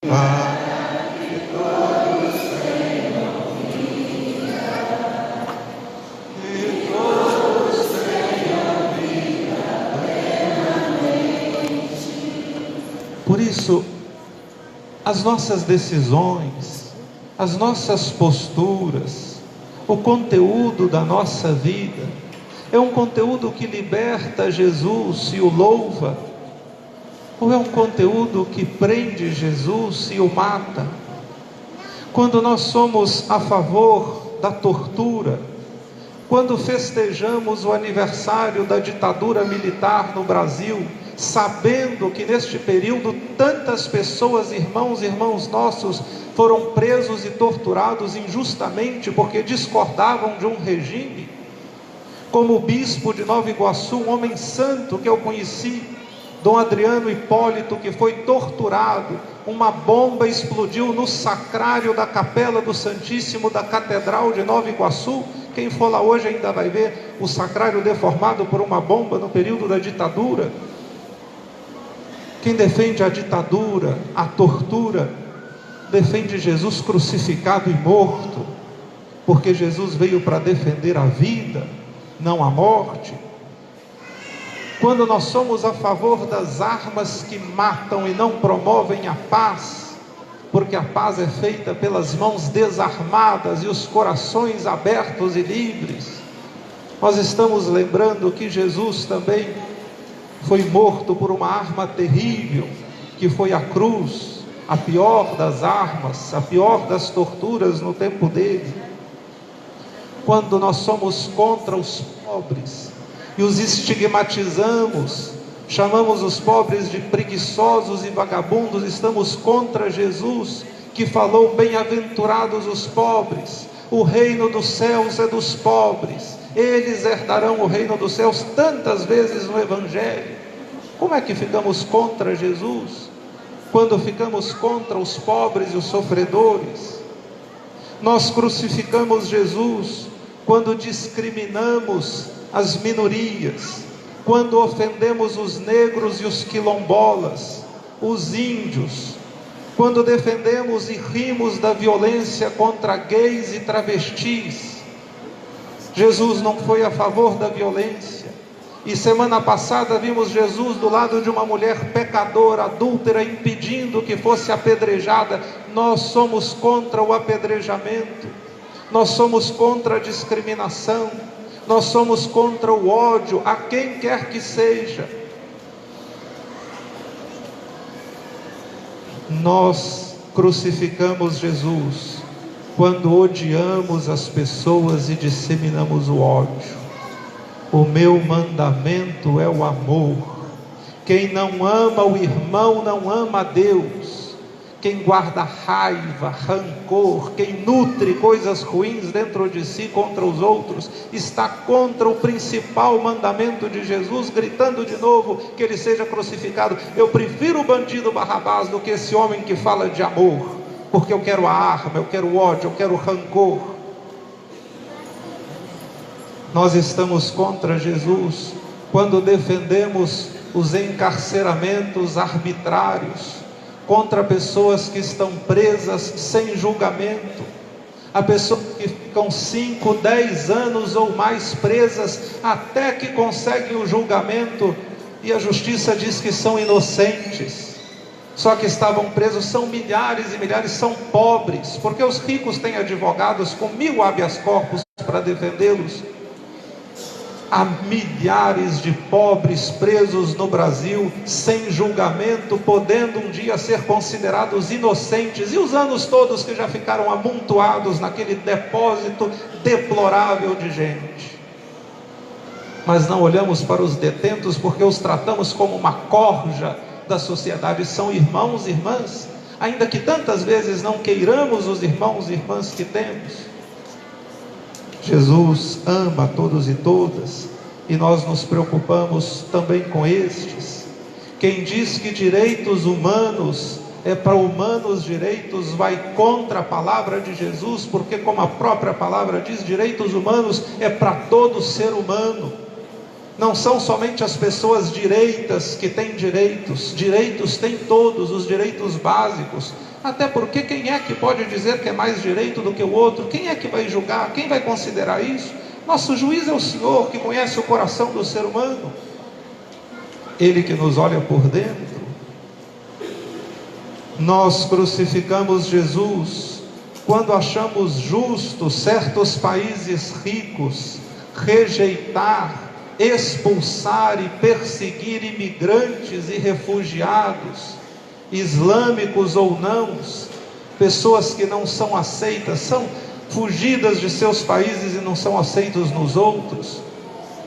para que todos tenham vida, que todos tenham vida plenamente. Por isso, as nossas decisões, as nossas posturas, o conteúdo da nossa vida, é um conteúdo que liberta Jesus e o louva? Ou é um conteúdo que prende Jesus e o mata? Quando nós somos a favor da tortura, quando festejamos o aniversário da ditadura militar no Brasil, sabendo que neste período tantas pessoas, irmãos nossos, foram presos e torturados injustamente porque discordavam de um regime, como o bispo de Nova Iguaçu, um homem santo que eu conheci, Dom Adriano Hipólito, que foi torturado, uma bomba explodiu no sacrário da Capela do Santíssimo da Catedral de Nova Iguaçu. Quem for lá hoje ainda vai ver o sacrário deformado por uma bomba no período da ditadura. Quem defende a ditadura, a tortura, defende Jesus crucificado e morto, porque Jesus veio para defender a vida, não a morte. Quando nós somos a favor das armas que matam e não promovem a paz, porque a paz é feita pelas mãos desarmadas e os corações abertos e livres, nós estamos lembrando que Jesus também foi morto por uma arma terrível, que foi a cruz, a pior das armas, a pior das torturas no tempo dele. Quando nós somos contra os pobres e os estigmatizamos, chamamos os pobres de preguiçosos e vagabundos, estamos contra Jesus, que falou: bem-aventurados os pobres, o reino dos céus é dos pobres, eles herdarão o reino dos céus, tantas vezes no Evangelho. Como é que ficamos contra Jesus? Quando ficamos contra os pobres e os sofredores. Nós crucificamos Jesus quando discriminamos as minorias, quando ofendemos os negros e os quilombolas, os índios, quando defendemos e rimos da violência contra gays e travestis. Jesus não foi a favor da violência. E semana passada vimos Jesus do lado de uma mulher pecadora, adúltera, impedindo que fosse apedrejada. Nós somos contra o apedrejamento, nós somos contra a discriminação, nós somos contra o ódio a quem quer que seja. Nós crucificamos Jesus quando odiamos as pessoas e disseminamos o ódio. O meu mandamento é o amor. Quem não ama o irmão não ama a Deus. Quem guarda raiva, rancor, quem nutre coisas ruins dentro de si contra os outros, está contra o principal mandamento de Jesus, gritando de novo que ele seja crucificado. Eu prefiro o bandido Barrabás do que esse homem que fala de amor, porque eu quero a arma, eu quero o ódio, eu quero o rancor. Nós estamos contra Jesus quando defendemos os encarceramentos arbitrários, contra pessoas que estão presas sem julgamento, a pessoas que ficam 5, 10 anos ou mais presas, até que conseguem o julgamento, e a justiça diz que são inocentes, só que estavam presos. São milhares e milhares, são pobres, porque os ricos têm advogados com 1000 habeas corpus para defendê-los. Há milhares de pobres presos no Brasil, sem julgamento, podendo um dia ser considerados inocentes, e os anos todos que já ficaram amontoados naquele depósito deplorável de gente. Mas não olhamos para os detentos, porque os tratamos como uma corja da sociedade. São irmãos e irmãs, ainda que tantas vezes não queiramos os irmãos e irmãs que temos. Jesus ama todos e todas, e nós nos preocupamos também com estes. Quem diz que direitos humanos é para humanos direitos, vai contra a palavra de Jesus, porque, como a própria palavra diz, direitos humanos é para todo ser humano. Não são somente as pessoas direitas que têm direitos. Direitos têm todos, os direitos básicos. Até porque quem é que pode dizer que é mais direito do que o outro? Quem é que vai julgar? Quem vai considerar isso? Nosso juiz é o Senhor, que conhece o coração do ser humano. Ele que nos olha por dentro. Nós crucificamos Jesus quando achamos justo certos países ricos rejeitar, expulsar e perseguir imigrantes e refugiados, islâmicos ou não, pessoas que não são aceitas, são fugidas de seus países e não são aceitos nos outros.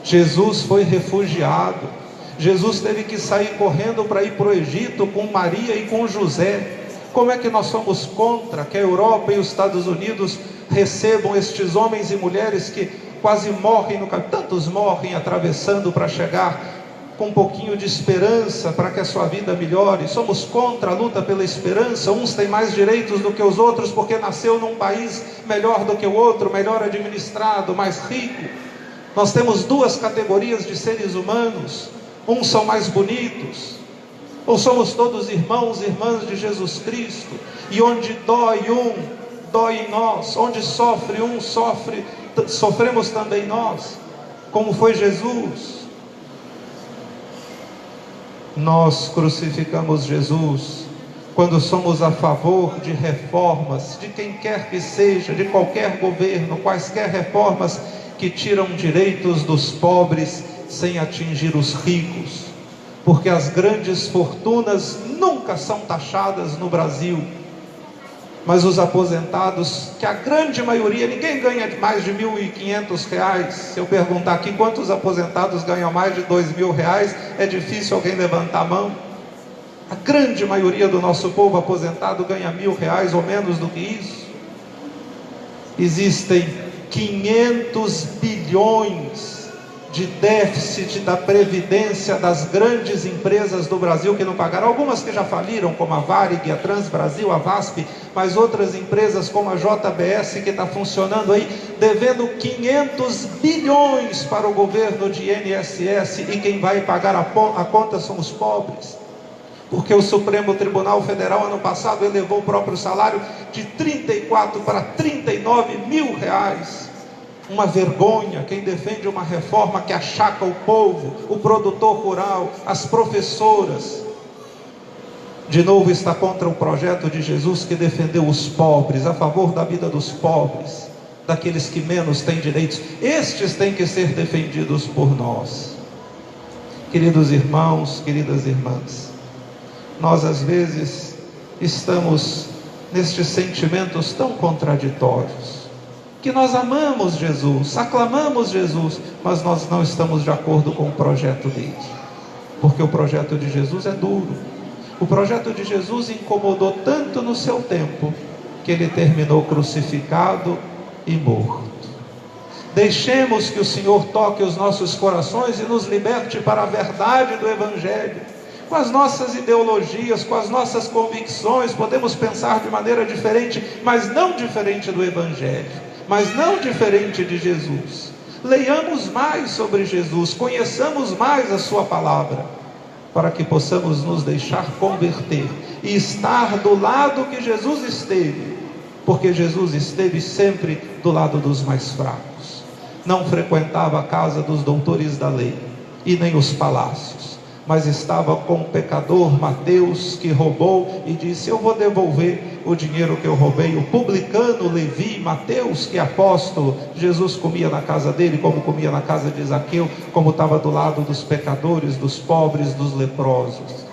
Jesus foi refugiado. Jesus teve que sair correndo para ir para o Egito com Maria e com José. Como é que nós somos contra que a Europa e os Estados Unidos recebam estes homens e mulheres que quase morrem no caminho? Tantos morrem atravessando para chegar com um pouquinho de esperança para que a sua vida melhore. Somos contra a luta pela esperança. Uns têm mais direitos do que os outros porque nasceu num país melhor do que o outro, melhor administrado, mais rico. Nós temos duas categorias de seres humanos. Uns são mais bonitos, ou somos todos irmãos e irmãs de Jesus Cristo, e onde dói um, dói em nós, onde sofre um, sofremos também nós, como foi Jesus. Nós crucificamos Jesus quando somos a favor de reformas, de quem quer que seja, de qualquer governo, quaisquer reformas que tiram direitos dos pobres sem atingir os ricos, porque as grandes fortunas nunca são taxadas no Brasil, mas os aposentados, que a grande maioria, ninguém ganha mais de R$1.500, se eu perguntar aqui quantos aposentados ganham mais de R$2.000, é difícil alguém levantar a mão. A grande maioria do nosso povo aposentado ganha R$1.000 ou menos do que isso. Existem 500 bilhões de déficit da previdência das grandes empresas do Brasil que não pagaram, algumas que já faliram, como a Varig, a Transbrasil, a VASP, mas outras empresas como a JBS que está funcionando aí, devendo 500 bilhões para o governo de INSS, e quem vai pagar a conta são os pobres, porque o Supremo Tribunal Federal ano passado elevou o próprio salário de 34 para 39 mil reais. Uma vergonha quem defende uma reforma que achaca o povo, o produtor rural, as professoras. De novo está contra o projeto de Jesus que defendeu os pobres, a favor da vida dos pobres, daqueles que menos têm direitos. Estes têm que ser defendidos por nós. Queridos irmãos, queridas irmãs, nós às vezes estamos nestes sentimentos tão contraditórios, que nós amamos Jesus, aclamamos Jesus, mas nós não estamos de acordo com o projeto dele, porque o projeto de Jesus é duro. O projeto de Jesus incomodou tanto no seu tempo, que ele terminou crucificado e morto. Deixemos que o Senhor toque os nossos corações e nos liberte para a verdade do Evangelho. Com as nossas ideologias, com as nossas convicções, podemos pensar de maneira diferente, mas não diferente do Evangelho, mas não diferente de Jesus. Leiamos mais sobre Jesus, conheçamos mais a sua palavra, para que possamos nos deixar converter e estar do lado que Jesus esteve, porque Jesus esteve sempre do lado dos mais fracos. Não frequentava a casa dos doutores da lei e nem os palácios, mas estava com o pecador Mateus, que roubou, e disse: eu vou devolver o dinheiro que eu roubei. O publicano Levi, Mateus, que é apóstolo, Jesus comia na casa dele, como comia na casa de Zaqueu, como estava do lado dos pecadores, dos pobres, dos leprosos.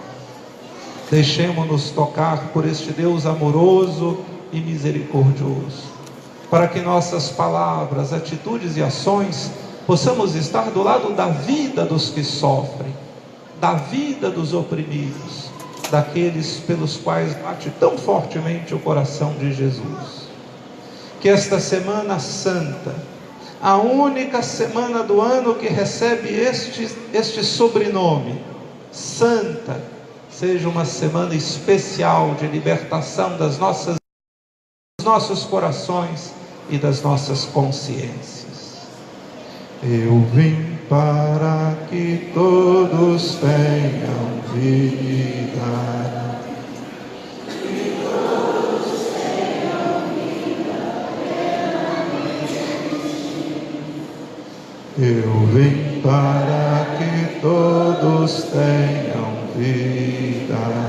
Deixemos-nos tocar por este Deus amoroso e misericordioso, para que nossas palavras, atitudes e ações possamos estar do lado da vida dos que sofrem, da vida dos oprimidos, daqueles pelos quais bate tão fortemente o coração de Jesus. Que esta Semana Santa, a única semana do ano que recebe este sobrenome, Santa, seja uma semana especial de libertação dos nossos corações e das nossas consciências. Eu vim para que todos tenham vida. Eu vim para que todos tenham vida.